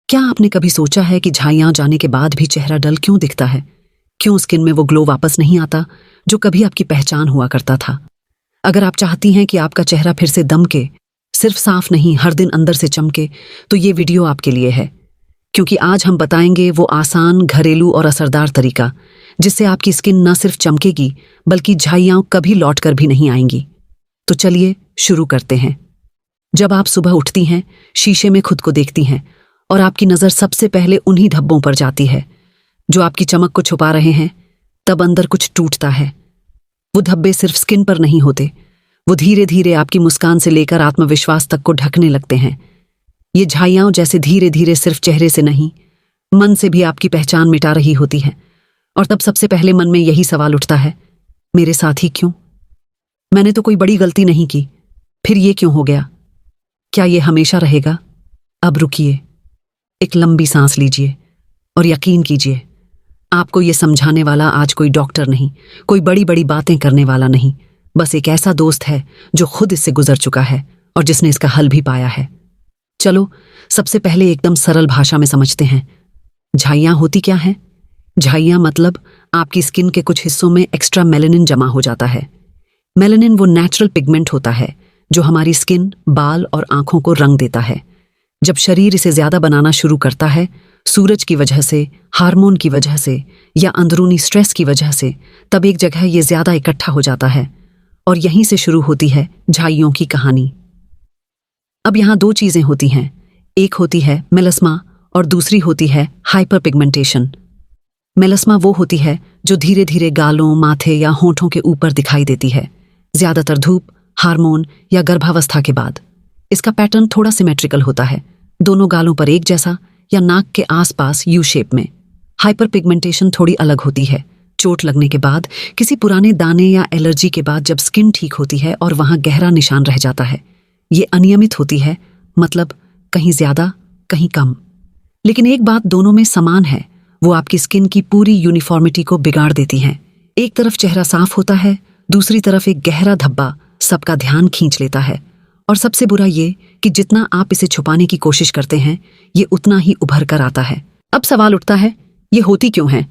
क्या आपने कभी सोचा है कि झाइयां जाने के बाद भी चेहरा डल क्यों दिखता है? क्यों स्किन में वो ग्लो वापस नहीं आता जो कभी आपकी पहचान हुआ करता था? अगर आप चाहती हैं कि आपका चेहरा फिर से दमके, सिर्फ साफ नहीं हर दिन अंदर से चमके, तो ये वीडियो आपके लिए है। क्योंकि आज हम बताएंगे वो आसान, घरेलू और असरदार तरीका जिससे आपकी स्किन न सिर्फ चमकेगी बल्कि झाइयां कभी लौट कर भी नहीं आएंगी। तो चलिए शुरू करते हैं। जब आप सुबह उठती हैं, शीशे में खुद को देखती हैं और आपकी नज़र सबसे पहले उन्हीं धब्बों पर जाती है जो आपकी चमक को छुपा रहे हैं, तब अंदर कुछ टूटता है। वो धब्बे सिर्फ स्किन पर नहीं होते, वो धीरे धीरे आपकी मुस्कान से लेकर आत्मविश्वास तक को ढकने लगते हैं। ये झाइयां जैसे धीरे धीरे सिर्फ चेहरे से नहीं, मन से भी आपकी पहचान मिटा रही होती हैं। और तब सबसे पहले मन में यही सवाल उठता है, मेरे साथ ही क्यों? मैंने तो कोई बड़ी गलती नहीं की, फिर ये क्यों हो गया? क्या ये हमेशा रहेगा? अब रुकिए, एक लंबी सांस लीजिए और यकीन कीजिए, आपको ये समझाने वाला आज कोई डॉक्टर नहीं, कोई बड़ी बड़ी बातें करने वाला नहीं, बस एक ऐसा दोस्त है जो खुद इससे गुजर चुका है और जिसने इसका हल भी पाया है। चलो सबसे पहले एकदम सरल भाषा में समझते हैं, झाइयां होती क्या हैं? झाइयां मतलब आपकी स्किन के कुछ हिस्सों में एक्स्ट्रा मेलानिन जमा हो जाता है। मेलानिन वो नेचुरल पिगमेंट होता है जो हमारी स्किन, बाल और आंखों को रंग देता है। जब शरीर इसे ज्यादा बनाना शुरू करता है, सूरज की वजह से, हार्मोन की वजह से या अंदरूनी स्ट्रेस की वजह से, तब एक जगह ये ज्यादा इकट्ठा हो जाता है और यहीं से शुरू होती है झाइयों की कहानी। अब यहाँ दो चीजें होती हैं, एक होती है मेलास्मा और दूसरी होती है हाइपर पिगमेंटेशन। मेलास्मा वो होती है जो धीरे धीरे गालों, माथे या होठों के ऊपर दिखाई देती है, ज्यादातर धूप, हार्मोन या गर्भावस्था के बाद। इसका पैटर्न थोड़ा सिमेट्रिकल होता है, दोनों गालों पर एक जैसा या नाक के आसपास यू शेप में। हाइपर पिगमेंटेशन थोड़ी अलग होती है, चोट लगने के बाद, किसी पुराने दाने या एलर्जी के बाद जब स्किन ठीक होती है और वहां गहरा निशान रह जाता है। ये अनियमित होती है, मतलब कहीं ज्यादा कहीं कम। लेकिन एक बात दोनों में समान है, वो आपकी स्किन की पूरी यूनिफॉर्मिटी को बिगाड़ देती हैं। एक तरफ चेहरा साफ होता है, दूसरी तरफ एक गहरा धब्बा सबका ध्यान खींच लेता है। और सबसे बुरा ये कि जितना आप इसे छुपाने की कोशिश करते हैं, ये उतना ही उभर कर आता है। अब सवाल उठता है, ये होती क्यों है?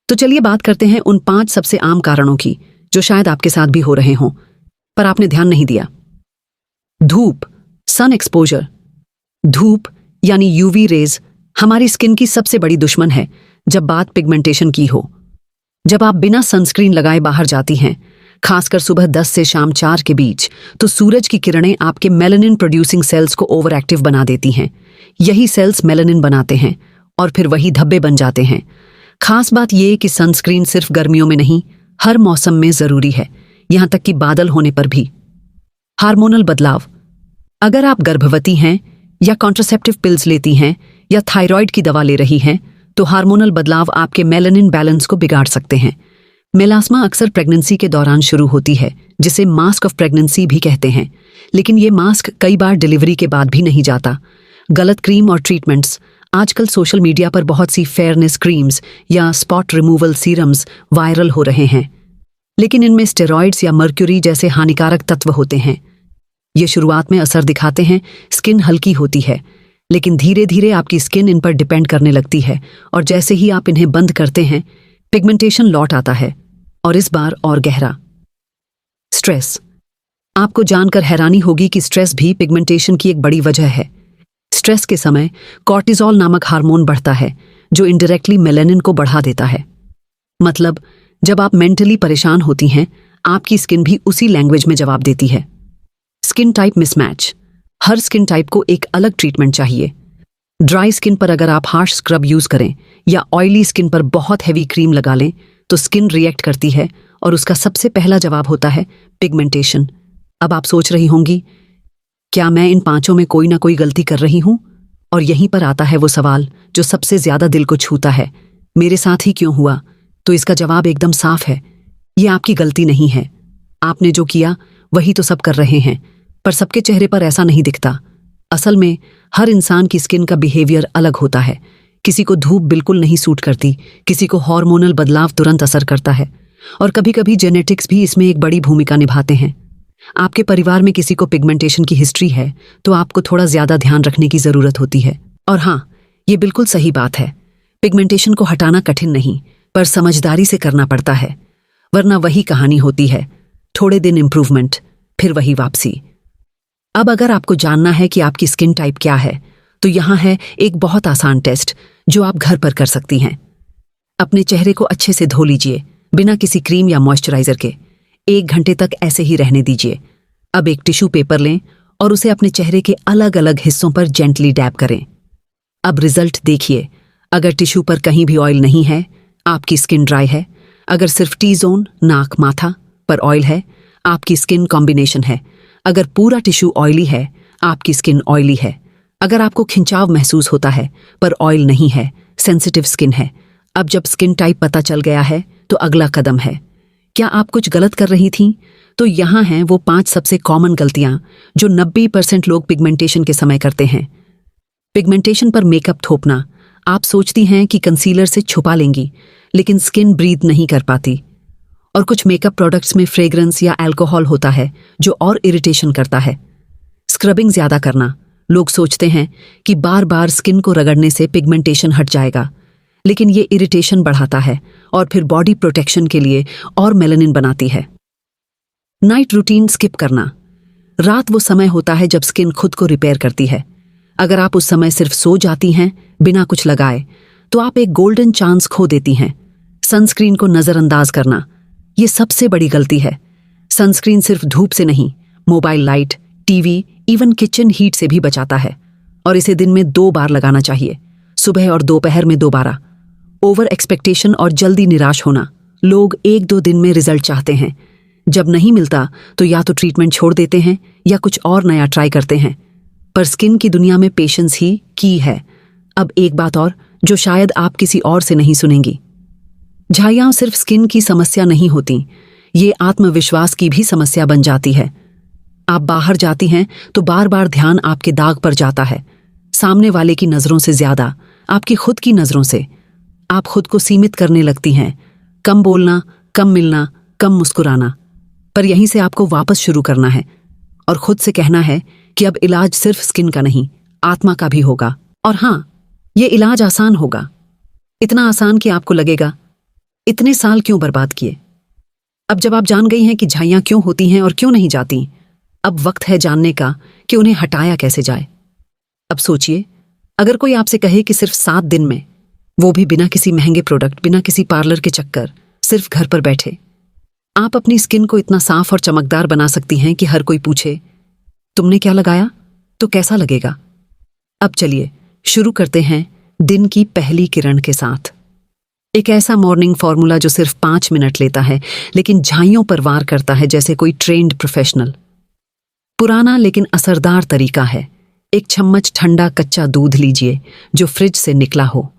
तो चलिए बात करते हैं उन 5 सबसे आम कारणों की जो शायद आपके साथ भी हो रहे हों, पर आपने ध्यान नहीं दिया। धूप, सन एक्सपोजर। धूप यानी यूवी रेज हमारी स्किन की सबसे बड़ी दुश्मन है जब बात पिगमेंटेशन की हो। जब आप बिना सनस्क्रीन लगाए बाहर जाती हैं, खासकर सुबह 10 से शाम 4 के बीच, तो सूरज की किरणें आपके मेलानिन प्रोड्यूसिंग सेल्स को ओवर एक्टिव बना देती हैं। यही सेल्स मेलानिन बनाते हैं और फिर वही धब्बे बन जाते हैं। खास बात यह कि सनस्क्रीन सिर्फ गर्मियों में नहीं, हर मौसम में जरूरी है, यहां तक कि बादल होने पर भी। हार्मोनल बदलाव। अगर आप गर्भवती हैं या कॉन्ट्रासेप्टिव पिल्स लेती हैं या थायराइड की दवा ले रही हैं, तो हार्मोनल बदलाव आपके मेलानिन बैलेंस को बिगाड़ सकते हैं। मेलास्मा अक्सर प्रेगनेंसी के दौरान शुरू होती है, जिसे मास्क ऑफ प्रेगनेंसी भी कहते हैं, लेकिन ये मास्क कई बार डिलीवरी के बाद भी नहीं जाता। गलत क्रीम और ट्रीटमेंट्स। आजकल सोशल मीडिया पर बहुत सी फेयरनेस क्रीम्स या स्पॉट रिमूवल सीरम्स वायरल हो रहे हैं, लेकिन इनमें स्टेरॉइड्स या मर्क्यूरी जैसे हानिकारक तत्व होते हैं। ये शुरुआत में असर दिखाते हैं, स्किन हल्की होती है, लेकिन धीरे धीरे आपकी स्किन इन पर डिपेंड करने लगती है और जैसे ही आप इन्हें बंद करते हैं, पिगमेंटेशन लौट आता है, और इस बार और गहरा। स्ट्रेस। आपको जानकर हैरानी होगी कि स्ट्रेस भी पिगमेंटेशन की एक बड़ी वजह है। स्ट्रेस के समय कॉर्टिसोल नामक हार्मोन बढ़ता है जो इनडायरेक्टली मेलानिन को बढ़ा देता है। मतलब जब आप मेंटली परेशान होती हैं, आपकी स्किन भी उसी लैंग्वेज में जवाब देती है। Skin type mismatch. हर स्किन टाइप को एक अलग ट्रीटमेंट चाहिए। ड्राई स्किन पर अगर आप हार्श स्क्रब यूज करें या ऑयली स्किन पर बहुत हैवी क्रीम लगा लें, तो स्किन रिएक्ट करती है और उसका सबसे पहला जवाब होता है पिगमेंटेशन। अब आप सोच रही होंगी, क्या मैं इन 5 में कोई ना कोई गलती कर रही हूं? और यहीं पर आता है वो सवाल जो सबसे ज्यादा दिल को छूता है, मेरे साथ ही क्यों हुआ? तो इसका जवाब एकदम साफ है, ये आपकी गलती नहीं है। आपने जो किया वही तो सब कर रहे हैं, पर सबके चेहरे पर ऐसा नहीं दिखता। असल में हर इंसान की स्किन का बिहेवियर अलग होता है। किसी को धूप बिल्कुल नहीं सूट करती, किसी को हार्मोनल बदलाव तुरंत असर करता है, और कभी कभी जेनेटिक्स भी इसमें एक बड़ी भूमिका निभाते हैं। आपके परिवार में किसी को पिगमेंटेशन की हिस्ट्री है तो आपको थोड़ा ज्यादा ध्यान रखने की जरूरत होती है। और हाँ, ये बिल्कुल सही बात है। पिगमेंटेशन को हटाना कठिन नहीं, पर समझदारी से करना पड़ता है, वरना वही कहानी होती है, थोड़े दिन इम्प्रूवमेंट, फिर वही वापसी। अब अगर आपको जानना है कि आपकी स्किन टाइप क्या है, तो यहाँ है एक बहुत आसान टेस्ट जो आप घर पर कर सकती हैं। अपने चेहरे को अच्छे से धो लीजिए, बिना किसी क्रीम या मॉइस्चराइजर के। 1 घंटे तक ऐसे ही रहने दीजिए। अब एक टिश्यू पेपर लें और उसे अपने चेहरे के अलग अलग हिस्सों पर जेंटली डैब करें। अब रिजल्ट देखिए। अगर टिश्यू पर कहीं भी ऑयल नहीं है, आपकी स्किन ड्राई है। अगर सिर्फ टी जोन, नाक, माथा पर ऑयल है, आपकी स्किन कॉम्बिनेशन है। अगर पूरा टिश्यू ऑयली है, आपकी स्किन ऑयली है। अगर आपको खिंचाव महसूस होता है पर ऑयल नहीं है, सेंसिटिव स्किन है। अब जब स्किन टाइप पता चल गया है, तो अगला कदम है, क्या आप कुछ गलत कर रही थीं? तो यहाँ हैं वो 5 सबसे कॉमन गलतियां जो 90% लोग पिगमेंटेशन के समय करते हैं। पिगमेंटेशन पर मेकअप थोपना। आप सोचती हैं कि कंसीलर से छुपा लेंगी, लेकिन स्किन ब्रीथ नहीं कर पाती। और कुछ मेकअप प्रोडक्ट्स में फ्रेग्रेंस या अल्कोहल होता है जो और इरिटेशन करता है। स्क्रबिंग ज्यादा करना। लोग सोचते हैं कि बार बार स्किन को रगड़ने से पिगमेंटेशन हट जाएगा, लेकिन ये इरिटेशन बढ़ाता है और फिर बॉडी प्रोटेक्शन के लिए और मेलानिन बनाती है। नाइट रूटीन स्किप करना। रात वो समय होता है जब स्किन खुद को रिपेयर करती है। अगर आप उस समय सिर्फ सो जाती हैं बिना कुछ लगाए, तो आप एक गोल्डन चांस खो देती हैं। सनस्क्रीन को नजरअंदाज करना, ये सबसे बड़ी गलती है। सनस्क्रीन सिर्फ धूप से नहीं, mobile light, TV, even kitchen heat से भी बचाता है। और इसे दिन में 2 बार लगाना चाहिए, सुबह और दोपहर में 2 बार। ओवर एक्सपेक्टेशन और जल्दी निराश होना। लोग 1-2 दिन में रिजल्ट चाहते हैं, जब नहीं मिलता तो या तो ट्रीटमेंट छोड़ देते हैं या कुछ और नया ट्राई करते हैं। पर स्किन की दुनिया में पेशेंस ही की है। अब एक बात और जो शायद आप किसी और से नहीं सुनेंगी। झाइयाँ सिर्फ स्किन की समस्या नहीं होती, ये आत्मविश्वास की भी समस्या बन जाती है। आप बाहर जाती हैं तो बार बार ध्यान आपके दाग पर जाता है, सामने वाले की नज़रों से ज्यादा आपकी खुद की नज़रों से। आप खुद को सीमित करने लगती हैं, कम बोलना, कम मिलना, कम मुस्कुराना। पर यहीं से आपको वापस शुरू करना है और खुद से कहना है कि अब इलाज सिर्फ स्किन का नहीं, आत्मा का भी होगा। और हाँ, ये इलाज आसान होगा, इतना आसान कि आपको लगेगा इतने साल क्यों बर्बाद किए। अब जब आप जान गई हैं कि झाइयाँ क्यों होती हैं और क्यों नहीं जाती, अब वक्त है जानने का कि उन्हें हटाया कैसे जाए। अब सोचिए, अगर कोई आपसे कहे कि सिर्फ 7 दिन में, वो भी बिना किसी महंगे प्रोडक्ट, बिना किसी पार्लर के चक्कर, सिर्फ घर पर बैठे, आप अपनी स्किन को इतना साफ और चमकदार बना सकती हैं कि हर कोई पूछे तुमने क्या लगाया, तो कैसा लगेगा। अब चलिए शुरू करते हैं दिन की पहली किरण के साथ। एक ऐसा मॉर्निंग फॉर्मूला जो सिर्फ 5 मिनट लेता है, लेकिन झाइयों पर वार करता है जैसे कोई ट्रेंड प्रोफेशनल। पुराना लेकिन असरदार तरीका है। 1 चम्मच ठंडा कच्चा दूध लीजिए जो फ्रिज से निकला हो।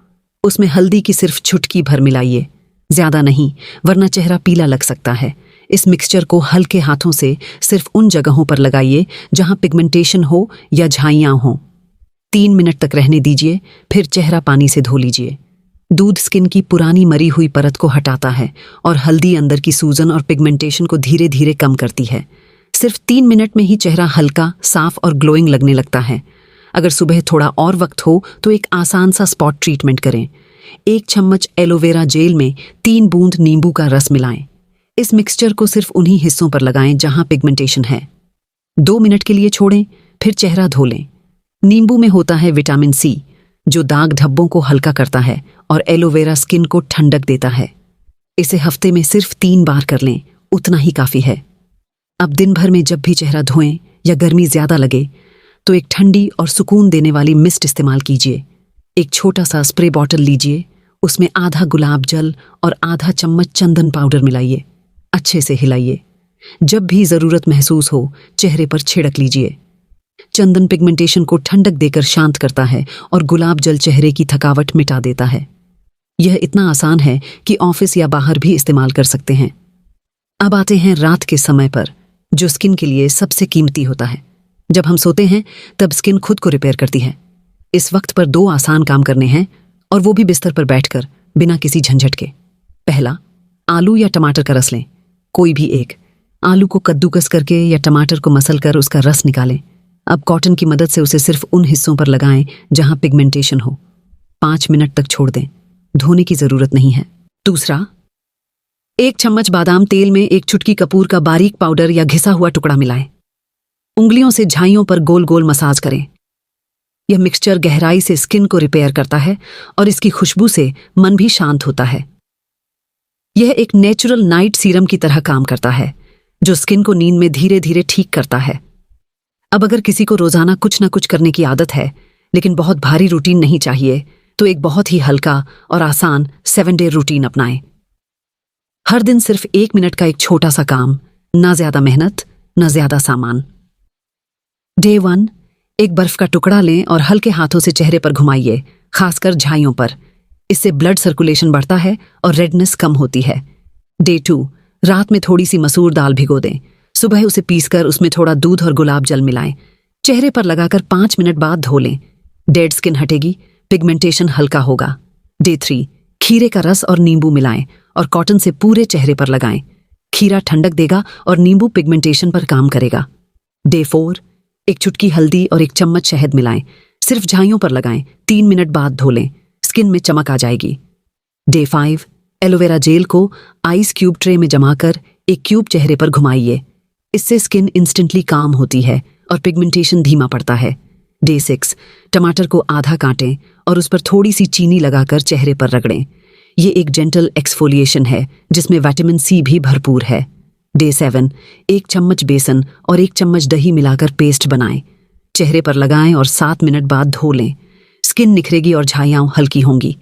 उसमें हल्दी की सिर्फ चुटकी भर मिलाइए, ज्यादा नहीं, वरना चेहरा पीला लग सकता है। इस मिक्सचर को हल्के हाथों से सिर्फ उन जगहों पर लगाइए जहां पिगमेंटेशन हो या झाइयां हो। 3 मिनट तक रहने दीजिए, फिर चेहरा पानी से धो लीजिए। दूध स्किन की पुरानी मरी हुई परत को हटाता है और हल्दी अंदर की सूजन और पिगमेंटेशन को धीरे धीरे कम करती है। सिर्फ 3 मिनट में ही चेहरा हल्का, साफ और ग्लोइंग लगने लगता है। अगर सुबह थोड़ा और वक्त हो तो एक आसान सा स्पॉट ट्रीटमेंट करें। 1 चम्मच एलोवेरा जेल में 3 बूंद नींबू का रस मिलाएं। इस मिक्सचर को सिर्फ उन्हीं हिस्सों पर लगाएं जहां पिगमेंटेशन है। 2 मिनट के लिए छोड़ें, फिर चेहरा धो लें। नींबू में होता है विटामिन सी जो दाग धब्बों को हल्का करता है और एलोवेरा स्किन को ठंडक देता है। इसे हफ्ते में सिर्फ 3 बार कर लें, उतना ही काफी है। अब दिन भर में जब भी चेहरा धोएं या गर्मी ज्यादा लगे तो एक ठंडी और सुकून देने वाली मिस्ट इस्तेमाल कीजिए। एक छोटा सा स्प्रे बॉटल लीजिए, उसमें आधा गुलाब जल और आधा चम्मच चंदन पाउडर मिलाइए। अच्छे से हिलाइए। जब भी जरूरत महसूस हो चेहरे पर छिड़क लीजिए। चंदन पिगमेंटेशन को ठंडक देकर शांत करता है और गुलाब जल चेहरे की थकावट मिटा देता है। यह इतना आसान है कि ऑफिस या बाहर भी इस्तेमाल कर सकते हैं। अब आते हैं रात के समय पर, जो स्किन के लिए सबसे कीमती होता है। जब हम सोते हैं तब स्किन खुद को रिपेयर करती है। इस वक्त पर 2 आसान काम करने हैं, और वो भी बिस्तर पर बैठकर, बिना किसी झंझट के। पहला, आलू या टमाटर का रस लें, कोई भी एक। आलू को कद्दूकस करके या टमाटर को मसल कर उसका रस निकालें। अब कॉटन की मदद से उसे सिर्फ उन हिस्सों पर लगाएं जहां पिगमेंटेशन हो। 5 मिनट तक छोड़ दें, धोने की जरूरत नहीं है। दूसरा, 1 चम्मच बादाम तेल में 1 चुटकी कपूर का बारीक पाउडर या घिसा हुआ टुकड़ा मिलाएं। उंगलियों से झाइयों पर गोल गोल मसाज करें। यह मिक्सचर गहराई से स्किन को रिपेयर करता है और इसकी खुशबू से मन भी शांत होता है। यह एक नेचुरल नाइट सीरम की तरह काम करता है, जो स्किन को नींद में धीरे धीरे ठीक करता है। अब अगर किसी को रोजाना कुछ न कुछ करने की आदत है, लेकिन बहुत भारी रूटीन नहीं चाहिए, तो एक बहुत ही हल्का और आसान 7 डे रूटीन अपनाएं। हर दिन सिर्फ 1 मिनट का एक छोटा सा काम, ना ज्यादा मेहनत, ना ज्यादा सामान। डे 1, एक बर्फ का टुकड़ा लें और हल्के हाथों से चेहरे पर घुमाइए, खासकर झाइयों पर। इससे ब्लड सर्कुलेशन बढ़ता है और रेडनेस कम होती है। डे 2, रात में थोड़ी सी मसूर दाल भिगो दें। सुबह उसे पीसकर उसमें थोड़ा दूध और गुलाब जल मिलाएं। चेहरे पर लगाकर 5 मिनट बाद धो लें। डेड स्किन हटेगी, पिगमेंटेशन हल्का होगा। डे 3, खीरे का रस और नींबू मिलाएं और कॉटन से पूरे चेहरे पर लगाएं। खीरा ठंडक देगा और नींबू पिगमेंटेशन पर काम करेगा। डे 4, 1 चुटकी हल्दी और 1 चम्मच शहद मिलाएं। सिर्फ झाइयों पर लगाएं, 3 मिनट बाद धो लें, स्किन में चमक आ जाएगी। डे 5, एलोवेरा जेल को आइस क्यूब ट्रे में जमाकर 1 क्यूब चेहरे पर घुमाइए। इससे स्किन इंस्टेंटली काम होती है और पिगमेंटेशन धीमा पड़ता है। डे 6, टमाटर को आधा काटें और उस पर थोड़ी सी चीनी लगाकर चेहरे पर रगड़ें। ये एक जेंटल एक्सफोलिएशन है जिसमें विटामिन सी भी भरपूर है। डे 7, 1 चम्मच बेसन और 1 चम्मच दही मिलाकर पेस्ट बनाएं। चेहरे पर लगाएं और 7 मिनट बाद धो लें। स्किन निखरेगी और झाइयाँ हल्की होंगी।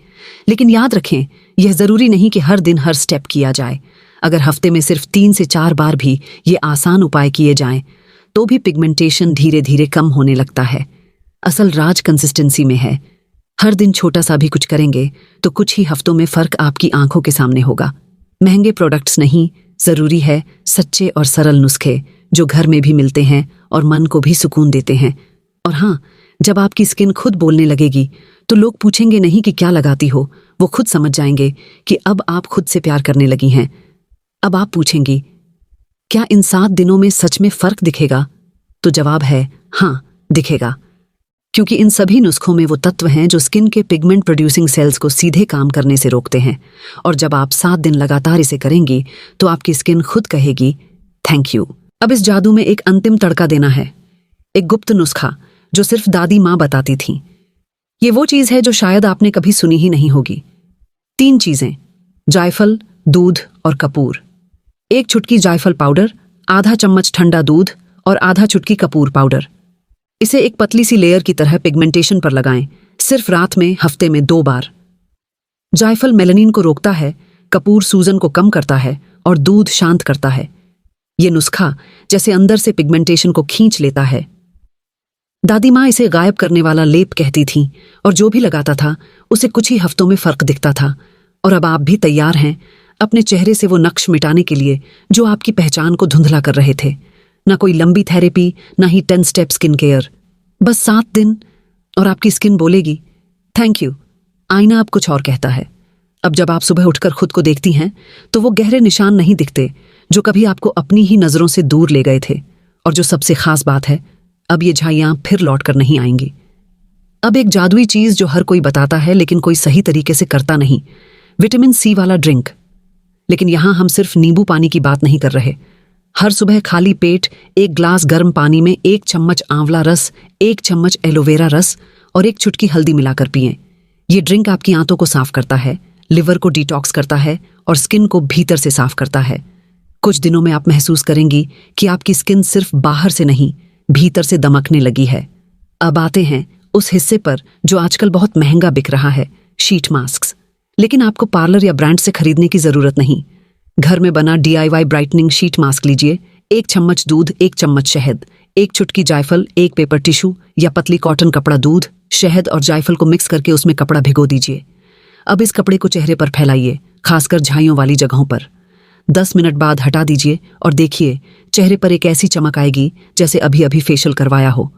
लेकिन याद रखें, यह जरूरी नहीं कि हर दिन हर स्टेप किया जाए। अगर हफ्ते में सिर्फ 3 से 4 बार भी ये आसान उपाय किए जाएं, तो भी पिगमेंटेशन धीरे धीरे कम होने लगता है। असल राज कंसिस्टेंसी में है। हर दिन छोटा सा भी कुछ करेंगे तो कुछ ही हफ्तों में फर्क आपकी आंखों के सामने होगा। महंगे प्रोडक्ट्स नहीं, जरूरी है सच्चे और सरल नुस्खे जो घर में भी मिलते हैं और मन को भी सुकून देते हैं। और हाँ, जब आपकी स्किन खुद बोलने लगेगी तो लोग पूछेंगे नहीं कि क्या लगाती हो, वो खुद समझ जाएंगे कि अब आप खुद से प्यार करने लगी हैं। अब आप पूछेंगी, क्या इन 7 दिनों में सच में फर्क दिखेगा? तो जवाब है हाँ, दिखेगा। क्योंकि इन सभी नुस्खों में वो तत्व हैं जो स्किन के पिगमेंट प्रोड्यूसिंग सेल्स को सीधे काम करने से रोकते हैं। और जब आप 7 दिन लगातार इसे करेंगी तो आपकी स्किन खुद कहेगी थैंक यू। अब इस जादू में एक अंतिम तड़का देना है, एक गुप्त नुस्खा जो सिर्फ दादी माँ बताती थीं। ये वो चीज है जो शायद आपने कभी सुनी ही नहीं होगी। 3 चीजें, जायफल, दूध और कपूर। 1 चुटकी जायफल पाउडर, आधा चम्मच ठंडा दूध और आधा चुटकी कपूर पाउडर। इसे एक पतली सी लेयर की तरह पिगमेंटेशन पर लगाएं, सिर्फ रात में हफ्ते में 2 बार। जायफल मेलानिन को रोकता है, कपूर सूजन को कम करता है और दूध शांत करता है। ये नुस्खा जैसे अंदर से पिगमेंटेशन को खींच लेता है। दादी माँ इसे गायब करने वाला लेप कहती थीं और जो भी लगाता था उसे कुछ ही हफ्तों में फर्क दिखता था। और अब आप भी तैयार हैं अपने चेहरे से वो नक्श मिटाने के लिए जो आपकी पहचान को धुंधला कर रहे थे। ना कोई लंबी थेरेपी, ना ही 10 स्टेप स्किन केयर, बस 7 दिन और आपकी स्किन बोलेगी थैंक यू। आईना अब कुछ और कहता है। अब जब आप सुबह उठकर खुद को देखती हैं तो वो गहरे निशान नहीं दिखते जो कभी आपको अपनी ही नजरों से दूर ले गए थे। और जो सबसे खास बात है, अब ये झाइयाँ फिर लौट कर नहीं आएंगी। अब एक जादुई चीज जो हर कोई बताता है लेकिन कोई सही तरीके से करता नहीं, विटामिन सी वाला ड्रिंक। लेकिन यहां हम सिर्फ नींबू पानी की बात नहीं कर रहे। हर सुबह खाली पेट 1 ग्लास गर्म पानी में 1 चम्मच आंवला रस, 1 चम्मच एलोवेरा रस और 1 चुटकी हल्दी मिलाकर पिएं। ये ड्रिंक आपकी आंतों को साफ करता है, लिवर को डिटॉक्स करता है और स्किन को भीतर से साफ करता है। कुछ दिनों में आप महसूस करेंगी कि आपकी स्किन सिर्फ बाहर से नहीं, भीतर से दमकने लगी है। अब आते हैं उस हिस्से पर जो आजकल बहुत महंगा बिक रहा है, शीट मास्क। लेकिन आपको पार्लर या ब्रांड से खरीदने की जरूरत नहीं। घर में बना DIY ब्राइटनिंग शीट मास्क लीजिए। 1 चम्मच दूध, 1 चम्मच शहद, 1 चुटकी जायफल, 1 पेपर टिश्यू या पतली कॉटन कपड़ा, दूध, शहद और जायफल को मिक्स करके उसमें कपड़ा भिगो दीजिए। अब इस कपड़े को चेहरे पर फैलाइए, खासकर झाइयों वाली जगहों पर। 10 मिनट बाद हटा दीजिए और देखिए चेहरे पर एक ऐसी चमक आएगी जैसे अभी अभी फेशियल करवाया हो।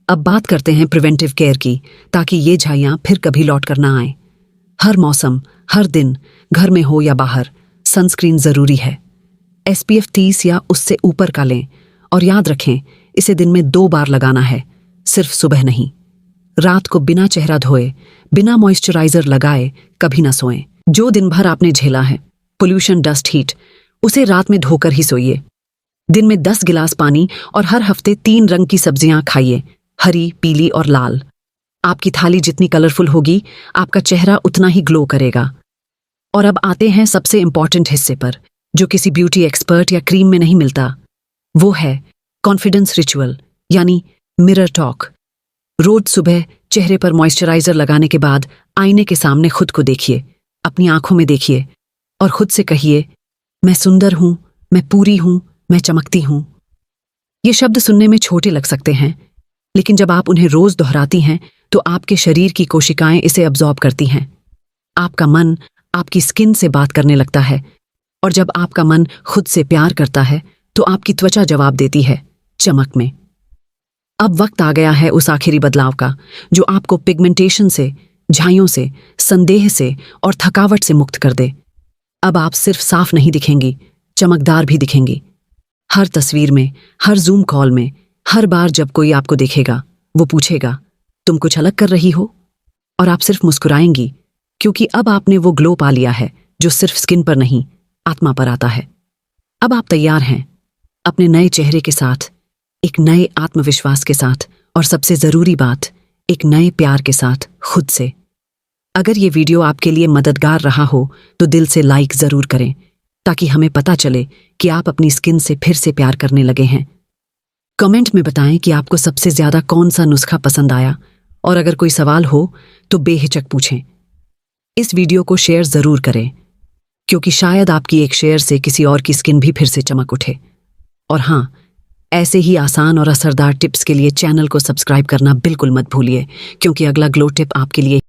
अब बात करते हैं प्रिवेंटिव केयर की, ताकि ये झाइयाँ फिर कभी लौट कर ना आए। हर मौसम, हर दिन, घर में हो या बाहर, सनस्क्रीन जरूरी है। SPF 30 या उससे ऊपर का लें और याद रखें इसे दिन में 2 बार लगाना है, सिर्फ सुबह नहीं। रात को बिना चेहरा धोए, बिना मॉइस्चराइजर लगाए कभी ना सोएं। जो दिन भर आपने झेला है, पोल्यूशन, डस्ट, हीट, उसे रात में धोकर ही सोइए। दिन में 10 गिलास पानी और हर हफ्ते 3 रंग की सब्जियां खाइए, हरी, पीली और लाल। आपकी थाली जितनी कलरफुल होगी, आपका चेहरा उतना ही ग्लो करेगा। और अब आते हैं सबसे इंपॉर्टेंट हिस्से पर, जो किसी ब्यूटी एक्सपर्ट या क्रीम में नहीं मिलता। वो है कॉन्फिडेंस रिचुअल, यानी मिरर टॉक। रोज सुबह चेहरे पर मॉइस्चराइजर लगाने के बाद आईने के सामने खुद को देखिए, अपनी आंखों में देखिए और खुद से कहिए, मैं सुंदर हूं, मैं पूरी हूं, मैं चमकती हूं। ये शब्द सुनने में छोटे लग सकते हैं, लेकिन जब आप उन्हें रोज दोहराती हैं तो आपके शरीर की कोशिकाएं इसे अब्जॉर्ब करती हैं। आपका मन आपकी स्किन से बात करने लगता है, और जब आपका मन खुद से प्यार करता है तो आपकी त्वचा जवाब देती है, चमक में। अब वक्त आ गया है उस आखिरी बदलाव का, जो आपको पिगमेंटेशन से, झाइयों से, संदेह से और थकावट से मुक्त कर दे। अब आप सिर्फ साफ नहीं दिखेंगी, चमकदार भी दिखेंगी। हर तस्वीर में, हर जूम कॉल में, हर बार जब कोई आपको देखेगा, वो पूछेगा, तुम कुछ अलग कर रही हो? और आप सिर्फ मुस्कुराएंगी, क्योंकि अब आपने वो ग्लो पा लिया है जो सिर्फ स्किन पर नहीं, आत्मा पर आता है। अब आप तैयार हैं, अपने नए चेहरे के साथ, एक नए आत्मविश्वास के साथ, और सबसे जरूरी बात, एक नए प्यार के साथ खुद से। अगर ये वीडियो आपके लिए मददगार रहा हो तो दिल से लाइक जरूर करें, ताकि हमें पता चले कि आप अपनी स्किन से फिर से प्यार करने लगे हैं। कमेंट में बताएं कि आपको सबसे ज्यादा कौन सा नुस्खा पसंद आया, और अगर कोई सवाल हो तो बेहिचक पूछें। इस वीडियो को शेयर जरूर करें, क्योंकि शायद आपकी एक शेयर से किसी और की स्किन भी फिर से चमक उठे। और हाँ, ऐसे ही आसान और असरदार टिप्स के लिए चैनल को सब्सक्राइब करना बिल्कुल मत भूलिए, क्योंकि अगला ग्लो टिप आपके लिए